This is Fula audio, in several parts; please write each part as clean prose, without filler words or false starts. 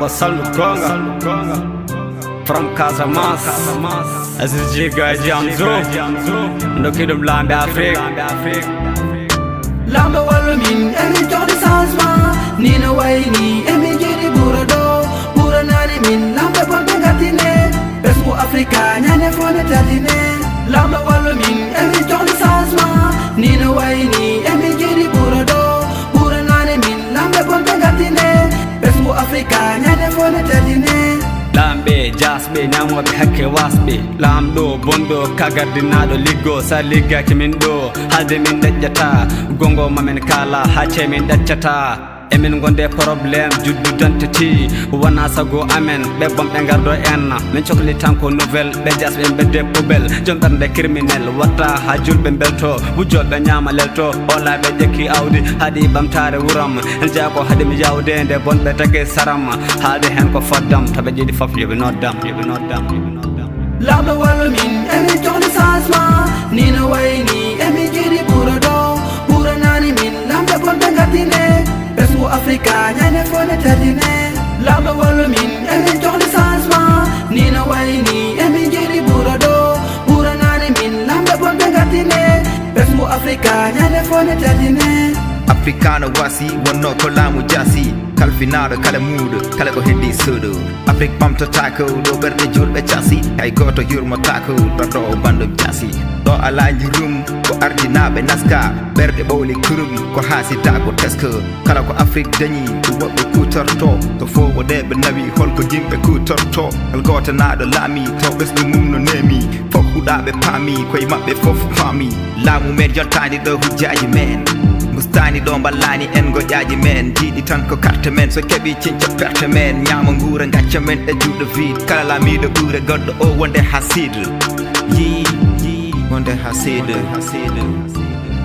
وصل Conga from Casamance. As is Jiga Jamzo, no kid of land Africa. Lamba Wallamin, Emi Johnny Sansma, Nina Waini, Emi Jiri Burado, Buranani Min, Lamba Bongatine, Besmo Africa, Nane Fone Tatine. Lamba Wallamin, Emi Johnny Sansma, Nina Waini, Emi Jiri Burado, Buranani Min, Lamba Bongatine, Besmo Africa, Nane Fone Tatine. Lambe, jasbe, nyamobe hake wasbe. Lamdo, bondo, kagardinado, ligo, sa liga kimindo. Halde min dajjata, gongo mamen kala, hache min dajjata. Emin gonde problem, juddu dantati. Wana sago amen, be bom be gardo en. Men chokli tanko nouvelle, be jasbe be de pobel. Jomtande criminel, wata hajul be belto. Wujjo be nyama lelto, ola be jeki awdi. Hadi bamtare wuram, en jako hadi mi yawde nde bon be tage saram. Halde hen ko foddam, tabe jidi fof yobe noddam. Lamba Wallamin, Emi Johnny Sansma, Nina Waini, Emi Jiri Burado, Buranani Min, Lamba Bongatine, Besmo Africa, Nane Fone Tatine. Lamba Wallamin, Emi Johnny Sansma, Nina Waini, Emi Jiri Burado, Buranani Min, Lamba Bongatine, Besmo Africa, Nane Fone Tatine. Africano wasi, wano kolamu jasi. Kalfinado, kalamudo, kalako hindi sudu. Afrik pamto tako, do berde julbe chasi. Kai goto yurmo tako, do bando jasi. Do ala jurum, ko arjinabe naska. Berde boli kurum, ko hasi tako tesko. Kalako Afrik dani, ko wabbe ku torto. To fo wodebe nawi, holko jimbe ku torto. Al gota nado lami, to besdu mum no nemi. Fok hudabe pami, koy mabbe fof pami. Lamu med jontani do hujaji men. Mustani do ballani en goƴaji men jiiɗi tan ko carte men so keɓi cinca perte men ñama nguura gacca men e juuɗo vide kala lamiɗo ɓuure goɗɗo o wonde hasido yi wonde hasido.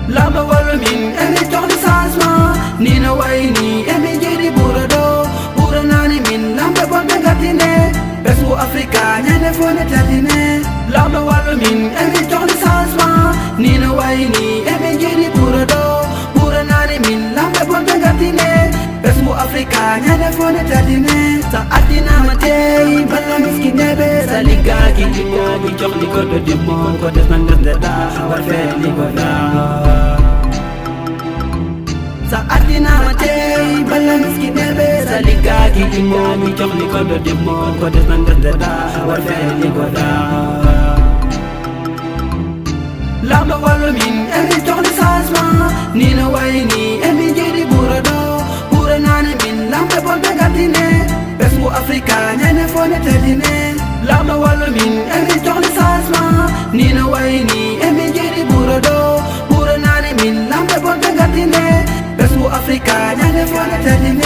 Lamba Wallamin, Emi Johnny Sansma, Nina Waini, Emi Jiri Burado, Buranani Min, Lamba Bongatine, Besmo Africa, Nane Fone Tatine. Lamba Wallamin, Emi Johnny Sansma, Nina Waini, Emi Jiri Burado, Buranani Min, Lamba Bongatine, Besmo Africa, Nane Fone Tatine. Sa adina matei, bala miskin nebe, sa liga kinjiko, kinjok liko do dimo, ko des nangas deda, warfe liko da. Sa adina matei, bala miskin nebe, sa liga kinjiko, kinjok liko do dimo, ko des nangas deda, warfe liko da. Lamba Wallamin, Emi Johnny Sansma, Nina Waini, Emi Jiri Burado, Buranani Min, Lamba Bongatine, Besmo Africa, Nane Fone Tatine. Lamba Wallamin, Emi Johnny Sansma, Nina Waini, Emi Jiri Burado, Buranani Min, Lamba Bongatine, Besmo Africa, Nane Fone Tatine.